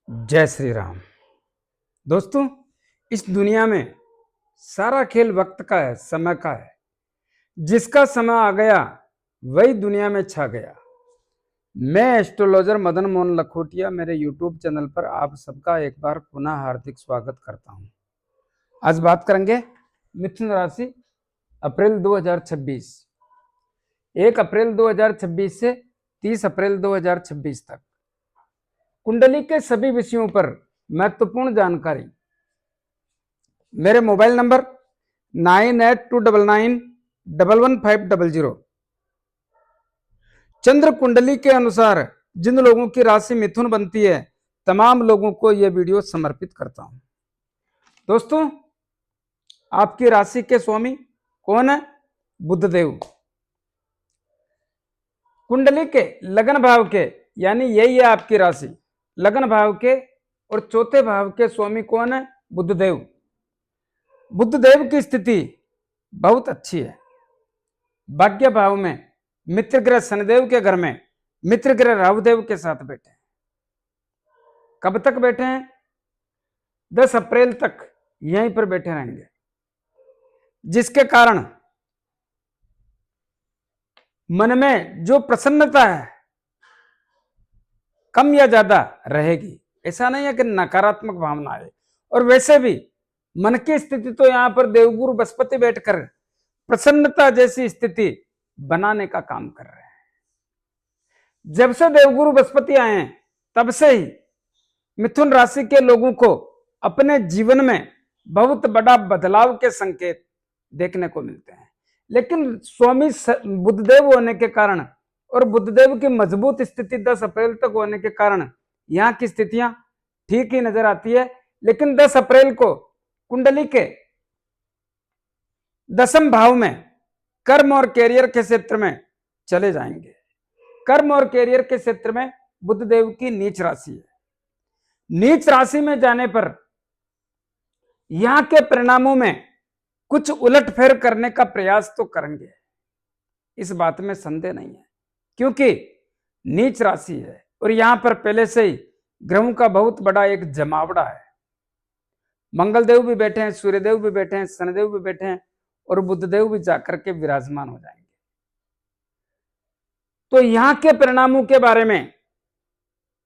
जय श्री राम। दोस्तों, इस दुनिया में सारा खेल वक्त का है, समय का है। जिसका समय आ गया वही दुनिया में छा गया। मैं एस्ट्रोलॉजर मदन मोहन लखोटिया मेरे यूट्यूब चैनल पर आप सबका एक बार पुनः हार्दिक स्वागत करता हूं। आज बात करेंगे मिथुन राशि अप्रैल 2026, 1 अप्रैल 2026 से 30 अप्रैल 2026 तक कुंडली के सभी विषयों पर महत्वपूर्ण जानकारी मेरे मोबाइल नंबर 9829911500। चंद्र कुंडली के अनुसार जिन लोगों की राशि मिथुन बनती है, तमाम लोगों को यह वीडियो समर्पित करता हूं। दोस्तों, आपकी राशि के स्वामी कौन है? बुधदेव। कुंडली के लग्न भाव के, यानी यही है आपकी राशि, लग्न भाव के और चौथे भाव के स्वामी कौन है? बुधदेव। बुधदेव की स्थिति बहुत अच्छी है। भाग्य भाव में मित्र ग्रह शनिदेव के घर में मित्र ग्रह राहुदेव के साथ बैठे हैं। कब तक बैठे हैं? 10 अप्रैल तक यहीं पर बैठे रहेंगे, जिसके कारण मन में जो प्रसन्नता है कम या ज्यादा रहेगी। ऐसा नहीं है कि नकारात्मक भावना है। और वैसे भी मन की स्थिति तो यहां पर देवगुरु बृहस्पति बैठकर प्रसन्नता जैसी स्थिति बनाने का काम कर रहे हैं। जब से देवगुरु बृहस्पति आए हैं तब से ही मिथुन राशि के लोगों को अपने जीवन में बहुत बड़ा बदलाव के संकेत देखने को मिलते हैं। लेकिन स्वामी बुधदेव होने के कारण और बुधदेव की मजबूत स्थिति 10 अप्रैल तक होने के कारण यहां की स्थितियां ठीक ही नजर आती है। लेकिन 10 अप्रैल को कुंडली के 10वें भाव में कर्म और कैरियर के क्षेत्र में चले जाएंगे। कर्म और कैरियर के क्षेत्र में बुधदेव की नीच राशि है। नीच राशि में जाने पर यहां के परिणामों में कुछ उलटफेर करने का प्रयास तो करेंगे, इस बात में संदेह नहीं है, क्योंकि नीच राशि है और यहां पर पहले से ही ग्रहों का बहुत बड़ा एक जमावड़ा है। मंगलदेव भी बैठे हैं, सूर्यदेव भी बैठे हैं, शनिदेव भी बैठे हैं और बुधदेव भी जाकर के विराजमान हो जाएंगे। तो यहां के परिणामों के बारे में,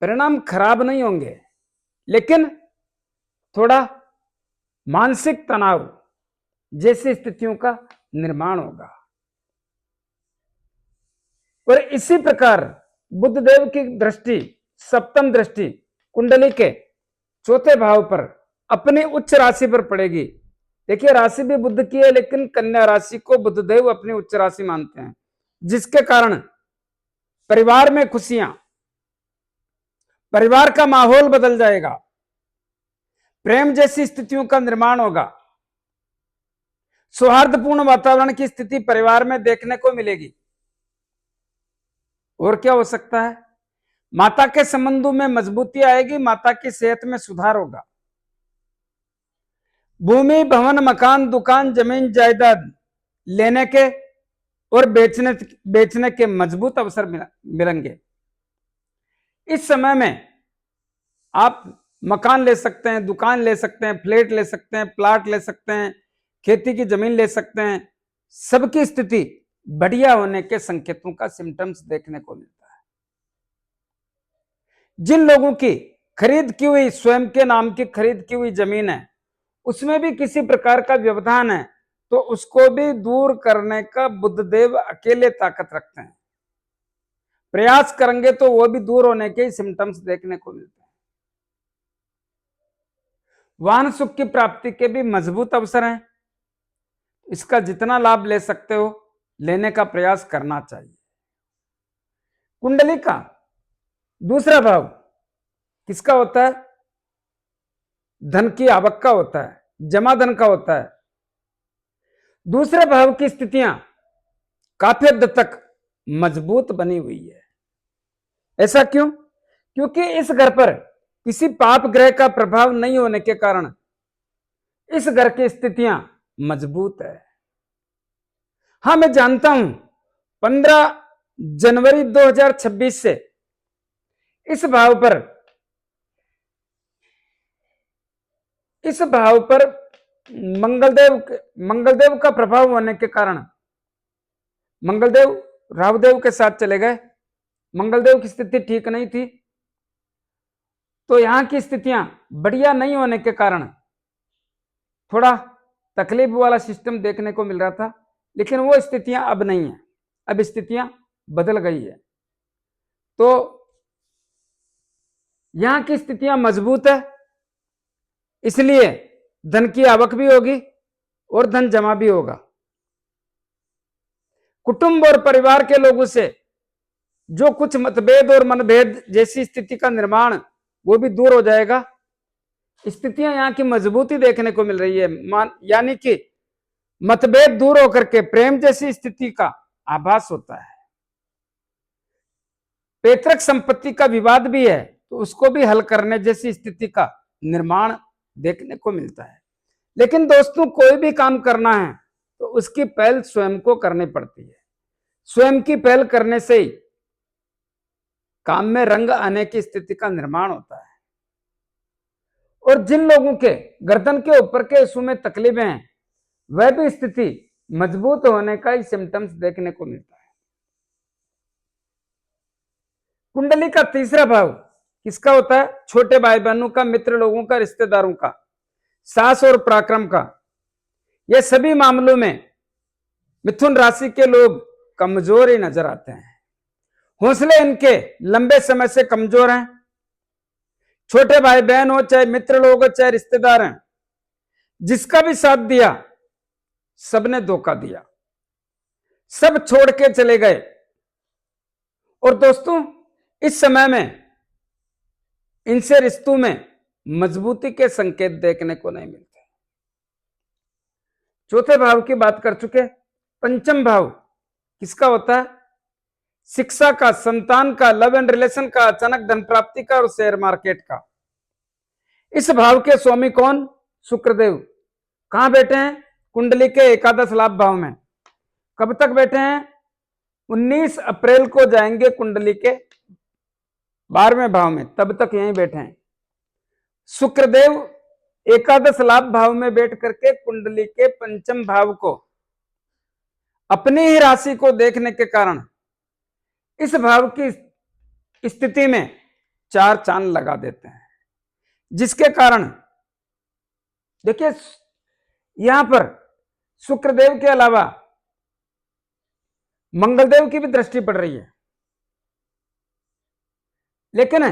परिणाम खराब नहीं होंगे, लेकिन थोड़ा मानसिक तनाव जैसी स्थितियों का निर्माण होगा। और इसी प्रकार बुधदेव की दृष्टि, सप्तम दृष्टि कुंडली के चौथे भाव पर अपनी उच्च राशि पर पड़ेगी। देखिए, राशि भी बुध की है, लेकिन कन्या राशि को बुधदेव अपनी उच्च राशि मानते हैं, जिसके कारण परिवार में खुशियां, परिवार का माहौल बदल जाएगा, प्रेम जैसी स्थितियों का निर्माण होगा, सौहार्दपूर्ण वातावरण की स्थिति परिवार में देखने को मिलेगी। और क्या हो सकता है? माता के संबंधों में मजबूती आएगी, माता की सेहत में सुधार होगा। भूमि, भवन, मकान, दुकान, जमीन जायदाद लेने के और बेचने के मजबूत अवसर मिलेंगे। इस समय में आप मकान ले सकते हैं, दुकान ले सकते हैं, फ्लैट ले सकते हैं, प्लाट ले सकते हैं, खेती की जमीन ले सकते हैं। सबकी स्थिति बढ़िया होने के संकेतों का सिम्टम्स देखने को मिलता है। जिन लोगों की खरीद की हुई, स्वयं के नाम की खरीद की हुई जमीन है, उसमें भी किसी प्रकार का व्यवधान है, तो उसको भी दूर करने का बुधदेव अकेले ताकत रखते हैं। प्रयास करेंगे तो वो भी दूर होने के सिम्टम्स देखने को मिलते हैं। वाहन सुख की प्राप्ति के भी मजबूत अवसर हैं। इसका जितना लाभ ले सकते हो लेने का प्रयास करना चाहिए। कुंडली का दूसरा भाव किसका होता है? धन की आवक का होता है, जमा धन का होता है। दूसरे भाव की स्थितियां काफी हद तक मजबूत बनी हुई है। ऐसा क्यों? क्योंकि इस घर पर किसी पाप ग्रह का प्रभाव नहीं होने के कारण इस घर की स्थितियां मजबूत है। हां, मैं जानता हूं 15 जनवरी 2026 से इस भाव पर इस भाव पर मंगलदेव का प्रभाव होने के कारण मंगलदेव राहुदेव के साथ चले गए। मंगलदेव की स्थिति ठीक नहीं थी, तो यहां की स्थितियां बढ़िया नहीं होने के कारण थोड़ा तकलीफ वाला सिस्टम देखने को मिल रहा था, लेकिन वो स्थितियां अब नहीं है, अब स्थितियां बदल गई है। तो यहां की स्थितियां मजबूत है, इसलिए धन की आवक भी होगी और धन जमा भी होगा। कुटुंब और परिवार के लोगों से जो कुछ मतभेद और मनभेद जैसी स्थिति का निर्माण वो भी दूर हो जाएगा। स्थितियां यहां की मजबूती देखने को मिल रही है, यानी कि मतभेद दूर होकर के प्रेम जैसी स्थिति का आभास होता है। पैतृक संपत्ति का विवाद भी है, तो उसको भी हल करने जैसी स्थिति का निर्माण देखने को मिलता है। लेकिन दोस्तों, कोई भी काम करना है तो उसकी पहल स्वयं को करनी पड़ती है। स्वयं की पहल करने से ही काम में रंग आने की स्थिति का निर्माण होता है। और जिन लोगों के गर्दन के ऊपर के हिस्सों में तकलीफें हैं, वह भी स्थिति मजबूत होने का ही सिम्टम्स देखने को मिलता है। कुंडली का तीसरा भाव किसका होता है? छोटे भाई बहनों का, मित्र लोगों का, रिश्तेदारों का, साहस और पराक्रम का। यह सभी मामलों में मिथुन राशि के लोग कमजोर ही नजर आते हैं। हौसले इनके लंबे समय से कमजोर हैं। छोटे भाई बहन हो, चाहे मित्र लोग हो, चाहे रिश्तेदार हैं, जिसका भी साथ दिया सबने धोखा दिया, सब छोड़ के चले गए। और दोस्तों, इस समय में इनसे रिश्तों में मजबूती के संकेत देखने को नहीं मिलते। चौथे भाव की बात कर चुके। पंचम भाव किसका होता है? शिक्षा का, संतान का, लव एंड रिलेशन का, अचानक धन प्राप्ति का और शेयर मार्केट का। इस भाव के स्वामी कौन? शुक्रदेव। कहां बैठे हैं? कुंडली के एकादश लाभ भाव में। कब तक बैठे हैं? 19 अप्रैल को जाएंगे कुंडली के 12वें भाव में, तब तक यहीं बैठे हैं। शुक्रदेव एकादश लाभ भाव में बैठ करके कुंडली के पंचम भाव को, अपनी ही राशि को देखने के कारण इस भाव की स्थिति में 4 चांद लगा देते हैं, जिसके कारण देखिए यहां पर शुक्रदेव के अलावा मंगलदेव की भी दृष्टि पड़ रही है, लेकिन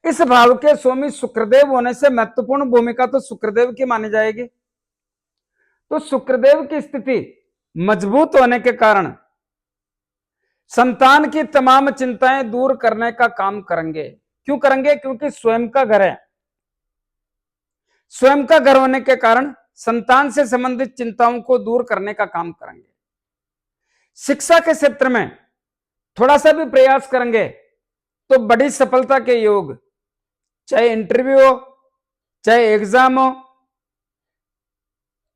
इस भाव के स्वामी शुक्रदेव होने से महत्वपूर्ण भूमिका तो शुक्रदेव की मानी जाएगी। तो शुक्रदेव की स्थिति मजबूत होने के कारण संतान की तमाम चिंताएं दूर करने का काम करेंगे। क्यों करेंगे? क्योंकि स्वयं का घर है। स्वयं का घर होने के कारण संतान से संबंधित चिंताओं को दूर करने का काम करेंगे। शिक्षा के क्षेत्र में थोड़ा सा भी प्रयास करेंगे तो बड़ी सफलता के योग, चाहे इंटरव्यू हो, चाहे एग्जाम हो,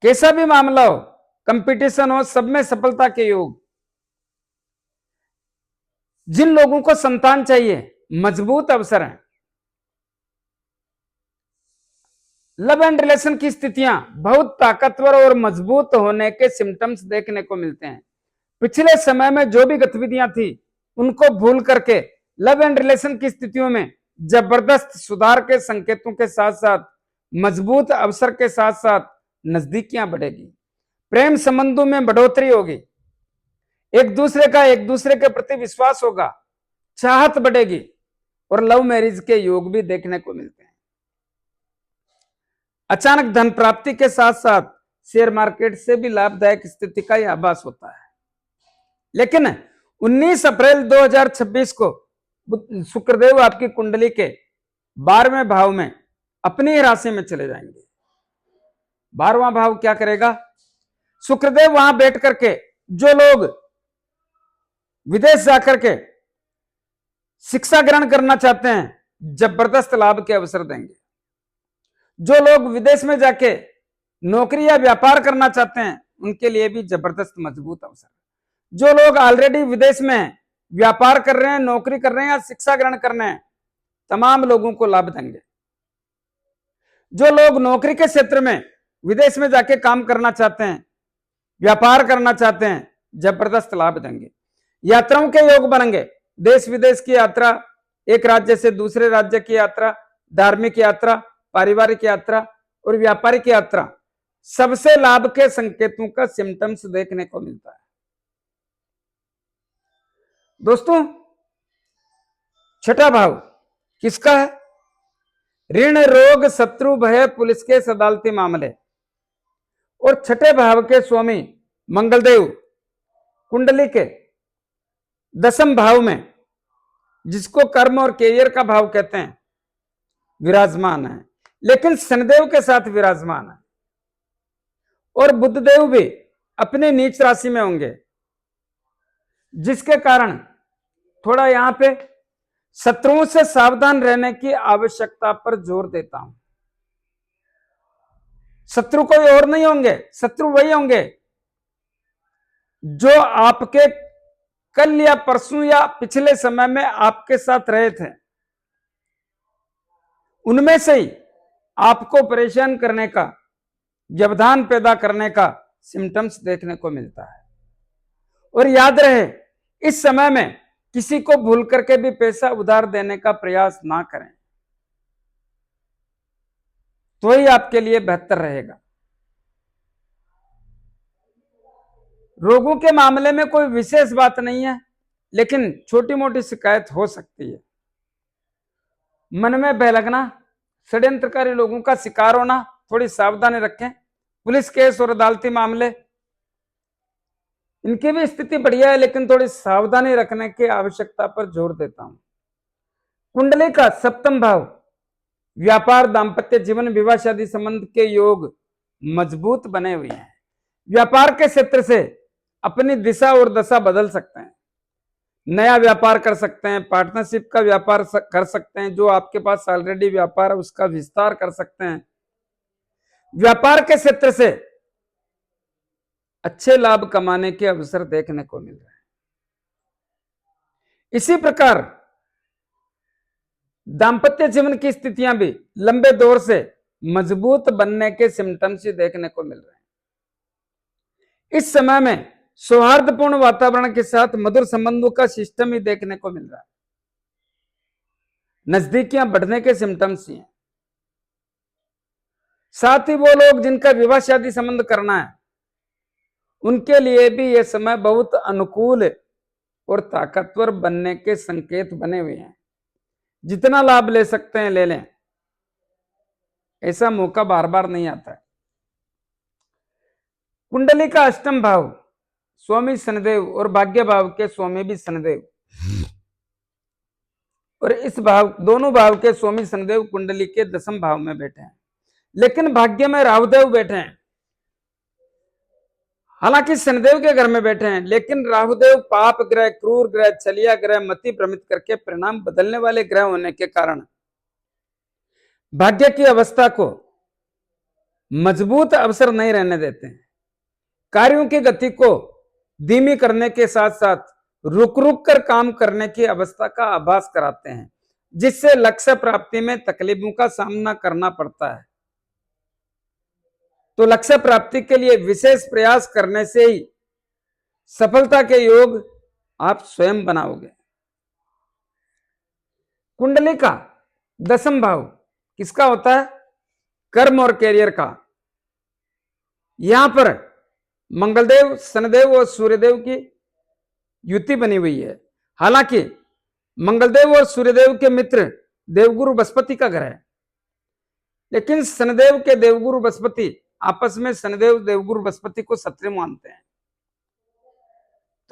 कैसा भी मामला हो, कंपटीशन हो, सब में सफलता के योग। जिन लोगों को संतान चाहिए, मजबूत अवसर है। लव एंड रिलेशन की स्थितियां बहुत ताकतवर और मजबूत होने के सिम्टम्स देखने को मिलते हैं। पिछले समय में जो भी गतिविधियां थी उनको भूल करके लव एंड रिलेशन की स्थितियों में जबरदस्त सुधार के संकेतों के साथ साथ मजबूत अवसर के साथ साथ नजदीकियां बढ़ेगी। प्रेम संबंधों में बढ़ोतरी होगी। एक दूसरे के प्रति विश्वास होगा, चाहत बढ़ेगी और लव मैरिज के योग भी देखने को मिलते हैं। अचानक धन प्राप्ति के साथ साथ शेयर मार्केट से भी लाभदायक स्थिति का यह आभास होता है। लेकिन 19 अप्रैल 2026 को शुक्रदेव आपकी कुंडली के 12वें भाव में अपनी ही राशि में चले जाएंगे। 12वां भाव क्या करेगा? शुक्रदेव वहां बैठ करके जो लोग विदेश जाकर के शिक्षा ग्रहण करना चाहते हैं, जबरदस्त लाभ के अवसर देंगे। जो लोग विदेश में जाके नौकरी या व्यापार करना चाहते हैं, उनके लिए भी जबरदस्त मजबूत अवसर। जो लोग ऑलरेडी विदेश में व्यापार कर रहे हैं, नौकरी कर रहे हैं या शिक्षा ग्रहण कर रहे हैं, तमाम लोगों को लाभ देंगे। जो लोग नौकरी के क्षेत्र में विदेश में जाके काम करना चाहते हैं, व्यापार करना चाहते हैं, जबरदस्त लाभ देंगे। यात्राओं के योग बनेंगे, देश विदेश की यात्रा, एक राज्य से दूसरे राज्य की यात्रा, धार्मिक यात्रा, पारिवारिक यात्रा और व्यापारिक यात्रा, सबसे लाभ के संकेतों का सिम्टम्स देखने को मिलता है। दोस्तों, छठा भाव किसका है? ऋण, रोग, शत्रु, भय, पुलिस केस, अदालती मामले। और छठे भाव के स्वामी मंगलदेव कुंडली के दसम भाव में, जिसको कर्म और कैरियर का भाव कहते हैं, विराजमान है, लेकिन शनिदेव के साथ विराजमान है। और बुधदेव भी अपने नीच राशि में होंगे, जिसके कारण थोड़ा यहां पे शत्रुओं से सावधान रहने की आवश्यकता पर जोर देता हूं। शत्रु कोई और नहीं होंगे, शत्रु वही होंगे जो आपके कल या परसों या पिछले समय में आपके साथ रहे थे। उनमें से ही आपको परेशान करने का, व्यवधान पैदा करने का सिम्टम्स देखने को मिलता है। और याद रहे, इस समय में किसी को भूल करके भी पैसा उधार देने का प्रयास ना करें, तो ही आपके लिए बेहतर रहेगा। रोगों के मामले में कोई विशेष बात नहीं है, लेकिन छोटी मोटी शिकायत हो सकती है। मन में भय लगना, षड्यंत्रकारी लोगों का शिकार होना, थोड़ी सावधानी रखें। पुलिस केस और अदालती मामले, इनकी भी स्थिति बढ़िया है, लेकिन थोड़ी सावधानी रखने की आवश्यकता पर जोर देता हूं। कुंडली का सप्तम भाव व्यापार, दांपत्य जीवन, विवाह, शादी संबंध के योग मजबूत बने हुए हैं। व्यापार के क्षेत्र से अपनी दिशा और दशा बदल सकते हैं, नया व्यापार कर सकते हैं, पार्टनरशिप का व्यापार कर सकते हैं, जो आपके पास ऑलरेडी व्यापार है उसका विस्तार कर सकते हैं। व्यापार के क्षेत्र से अच्छे लाभ कमाने के अवसर देखने को मिल रहे हैं। इसी प्रकार दांपत्य जीवन की स्थितियां भी लंबे दौर से मजबूत बनने के सिम्टम्स ही देखने को मिल रहे हैं। इस समय में सौहार्दपूर्ण वातावरण के साथ मधुर संबंधों का सिस्टम ही देखने को मिल रहा है। नजदीकियां बढ़ने के सिम्टम्स ही हैं। साथ ही वो लोग जिनका विवाह शादी संबंध करना है, उनके लिए भी यह समय बहुत अनुकूल और ताकतवर बनने के संकेत बने हुए हैं। जितना लाभ ले सकते हैं ले लें, ऐसा मौका बार बार नहीं आता है। कुंडली का अष्टम भाव स्वामी शनिदेव और भाग्य भाव के स्वामी भी शनिदेव, और इस भाव, दोनों भाव के स्वामी शनिदेव कुंडली के दसम भाव में बैठे हैं, लेकिन भाग्य में राहुदेव बैठे हैं। हालांकि शनिदेव के घर में बैठे हैं, लेकिन राहुदेव पाप ग्रह, क्रूर ग्रह, छलिया ग्रह, मति भ्रमित करके परिणाम बदलने वाले ग्रह होने के कारण भाग्य की अवस्था को मजबूत अवसर नहीं रहने देते हैं। कार्यों की गति को धीमी करने के साथ साथ रुक रुक कर काम करने की अवस्था का आभास कराते हैं, जिससे लक्ष्य प्राप्ति में तकलीफों का सामना करना पड़ता है। तो लक्ष्य प्राप्ति के लिए विशेष प्रयास करने से ही सफलता के योग आप स्वयं बनाओगे। कुंडली का दसम भाव किसका होता है? कर्म और कैरियर का। यहां पर मंगलदेव, शनिदेव और सूर्यदेव की युति बनी हुई है। हालांकि मंगलदेव और सूर्यदेव के मित्र देवगुरु बृहस्पति का ग्रह है, लेकिन शनिदेव के देवगुरु बृहस्पति आपस में शनिदेव देवगुरु बृहस्पति को शत्रु मानते हैं।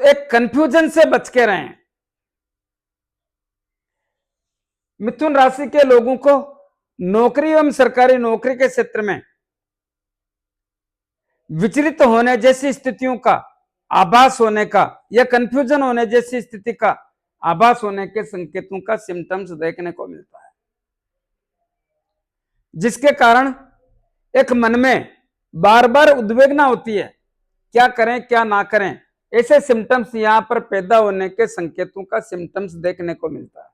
तो एक कंफ्यूजन से बच के रहें। मिथुन राशि के लोगों को नौकरी एवं सरकारी नौकरी के क्षेत्र में विचलित होने जैसी स्थितियों का आभास होने का या कंफ्यूजन होने जैसी स्थिति का आभास होने के संकेतों का सिम्टम्स देखने को मिलता है, जिसके कारण एक मन में बार बार उद्वेगना होती है, क्या करें क्या ना करें। ऐसे सिम्टम्स यहां पर पैदा होने के संकेतों का सिम्टम्स देखने को मिलता है।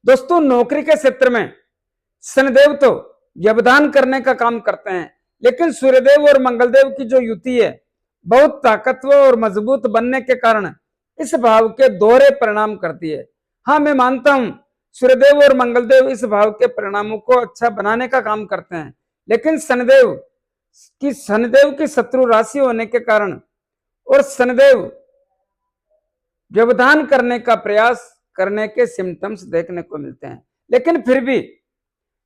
दोस्तों, नौकरी के क्षेत्र में शनिदेव तो व्यवधान करने का काम करते हैं। लेकिन सूर्यदेव और मंगलदेव की जो युति है बहुत ताकतवर और मजबूत बनने के कारण इस भाव के दोहरे परिणाम करती है। हाँ, मैं मानता हूं सूर्यदेव और मंगलदेव इस भाव के परिणामों को अच्छा बनाने का काम करते हैं, लेकिन शनिदेव की शत्रु राशि होने के कारण और शनिदेव व्यवधान करने का प्रयास करने के सिम्टम्स देखने को मिलते हैं। लेकिन फिर भी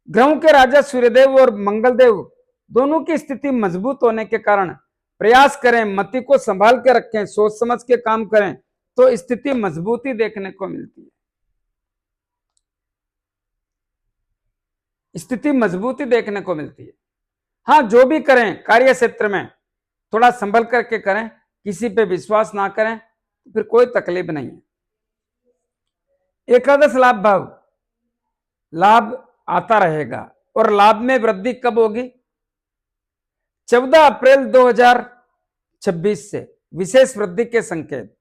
ग्रहों के राजा सूर्यदेव और मंगलदेव दोनों की स्थिति मजबूत होने के कारण प्रयास करें, मति को संभाल के रखें, सोच समझ के काम करें तो स्थिति मजबूती देखने को मिलती है। स्थिति मजबूती देखने को मिलती है। हाँ, जो भी करें कार्य क्षेत्र में थोड़ा संभल करके करें, किसी पे विश्वास ना करें तो फिर कोई तकलीफ नहीं है। एकादश लाभ भाव, लाभ आता रहेगा और लाभ में वृद्धि कब होगी? 14 अप्रैल 2026 से विशेष वृद्धि के संकेत।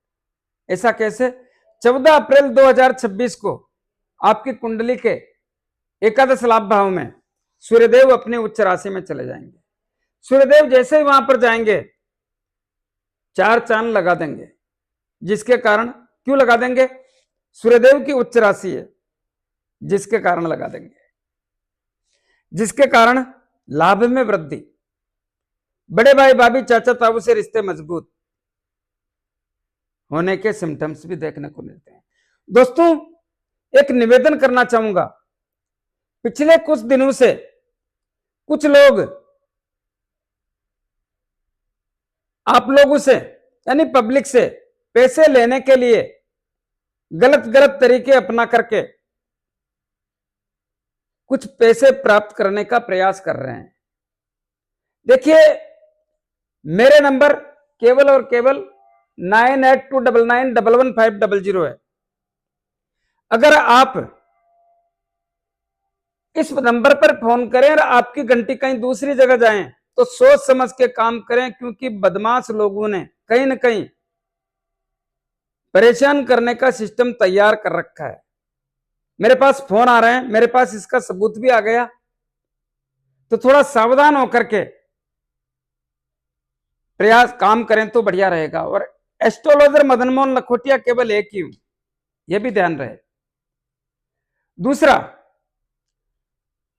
ऐसा कैसे? 14 अप्रैल 2026 को आपकी कुंडली के एकादश लाभ भाव में सूर्यदेव अपने उच्च राशि में चले जाएंगे। सूर्यदेव जैसे ही वहां पर जाएंगे 4 चांद लगा देंगे, जिसके कारण, क्यों लगा देंगे? सूर्यदेव की उच्च राशि है, जिसके कारण लगा देंगे, जिसके कारण लाभ में वृद्धि, बड़े भाई भाभी चाचा ताऊ से रिश्ते मजबूत होने के सिम्टम्स भी देखने को मिलते हैं। दोस्तों, एक निवेदन करना चाहूंगा, पिछले कुछ दिनों से कुछ लोग आप लोगों से यानी पब्लिक से पैसे लेने के लिए गलत गलत तरीके अपना करके कुछ पैसे प्राप्त करने का प्रयास कर रहे हैं। देखिए, मेरे नंबर केवल और केवल 9829911500 है। अगर आप इस नंबर पर फोन करें और आपकी घंटी कहीं दूसरी जगह जाए तो सोच समझ के काम करें, क्योंकि बदमाश लोगों ने कहीं ना कहीं परेशान करने का सिस्टम तैयार कर रखा है। मेरे पास फोन आ रहे हैं, मेरे पास इसका सबूत भी आ गया, तो थोड़ा सावधान होकर के प्रयास काम करें तो बढ़िया रहेगा। और एस्ट्रोलॉजर मदन मोहन लखोटिया केवल एक ही हूं, यह भी ध्यान रहे। दूसरा,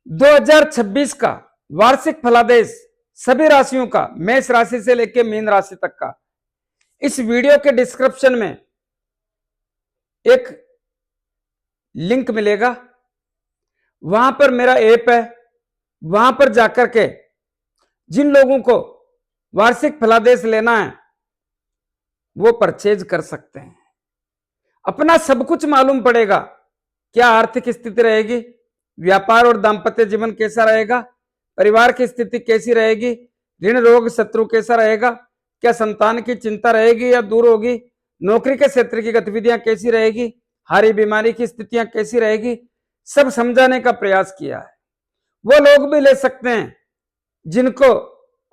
2026 का वार्षिक फलादेश सभी राशियों का, मेष राशि से लेकर मीन राशि तक का, इस वीडियो के डिस्क्रिप्शन में एक लिंक मिलेगा, वहां पर मेरा ऐप है, वहां पर जाकर के जिन लोगों को वार्षिक फलादेश लेना है वो परचेज कर सकते हैं। अपना सब कुछ मालूम पड़ेगा, क्या आर्थिक स्थिति रहेगी, व्यापार और दाम्पत्य जीवन कैसा रहेगा, परिवार की स्थिति कैसी रहेगी, ऋण रोग शत्रु कैसा रहेगा, क्या संतान की चिंता रहेगी या दूर होगी, नौकरी के क्षेत्र की गतिविधियां कैसी रहेगी, हारी बीमारी की स्थितियां कैसी रहेगी, सब समझाने का प्रयास किया है। वो लोग भी ले सकते हैं जिनको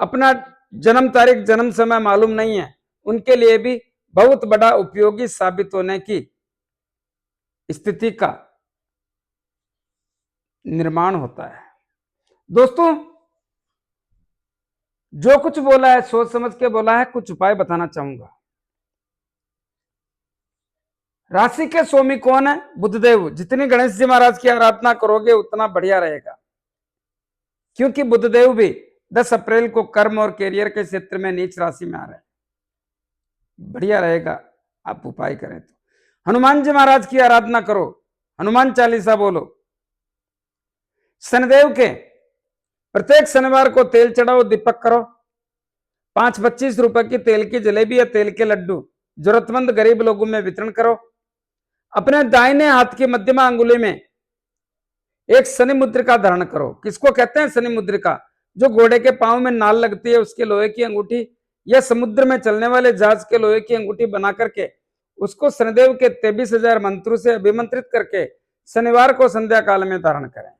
अपना जन्म तारीख जन्म समय मालूम नहीं है, उनके लिए भी बहुत बड़ा उपयोगी साबित होने की स्थिति का निर्माण होता है। दोस्तों, जो कुछ बोला है सोच समझ के बोला है, कुछ उपाय बताना चाहूंगा। राशि के स्वामी कौन है? बुधदेव। जितनी गणेश जी महाराज की आराधना करोगे उतना बढ़िया रहेगा, क्योंकि बुधदेव भी 10 अप्रैल को कर्म और कैरियर के क्षेत्र में नीच राशि में आ रहे हैं। बढ़िया रहेगा आप उपाय करें तो। हनुमान जी महाराज की आराधना करो, हनुमान चालीसा बोलो। शनिदेव के प्रत्येक शनिवार को तेल चढ़ाओ, दीपक करो। 5-25 रुपए की तेल की जलेबी या तेल के लड्डू जरूरतमंद गरीब लोगों में वितरण करो। अपने दाहिने हाथ की मध्यमा अंगुली में एक शनि मुद्रिका धारण करो। किसको कहते हैं शनि मुद्रिका? जो घोड़े के पांव में नाल लगती है उसके लोहे की अंगूठी, या समुद्र में चलने वाले जहाज के लोहे की अंगूठी बना करके उसको शनिदेव के 23,000 मंत्रों से अभिमंत्रित करके शनिवार को संध्या काल में धारण करें।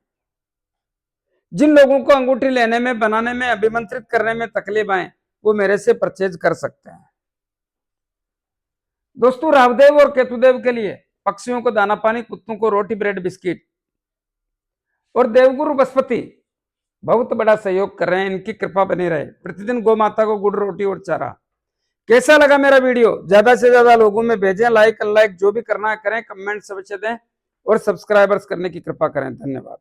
जिन लोगों को अंगूठी लेने में, बनाने में, अभिमंत्रित करने में तकलीफ आए वो मेरे से परचेज कर सकते हैं। दोस्तों, राहुदेव और केतुदेव के लिए पक्षियों को दाना पानी, कुत्तों को रोटी ब्रेड बिस्किट, और देवगुरु बृहस्पति बहुत बड़ा सहयोग कर रहे हैं, इनकी कृपा बनी रहे। प्रतिदिन गौ माता को गुड़ रोटी और चारा। कैसा लगा मेरा वीडियो? ज्यादा से ज्यादा लोगों में भेजें, लाइक अनलाइक जो भी करना है करें, कमेंट अवश्य दें और सब्सक्राइबर्स करने की कृपा करें। धन्यवाद।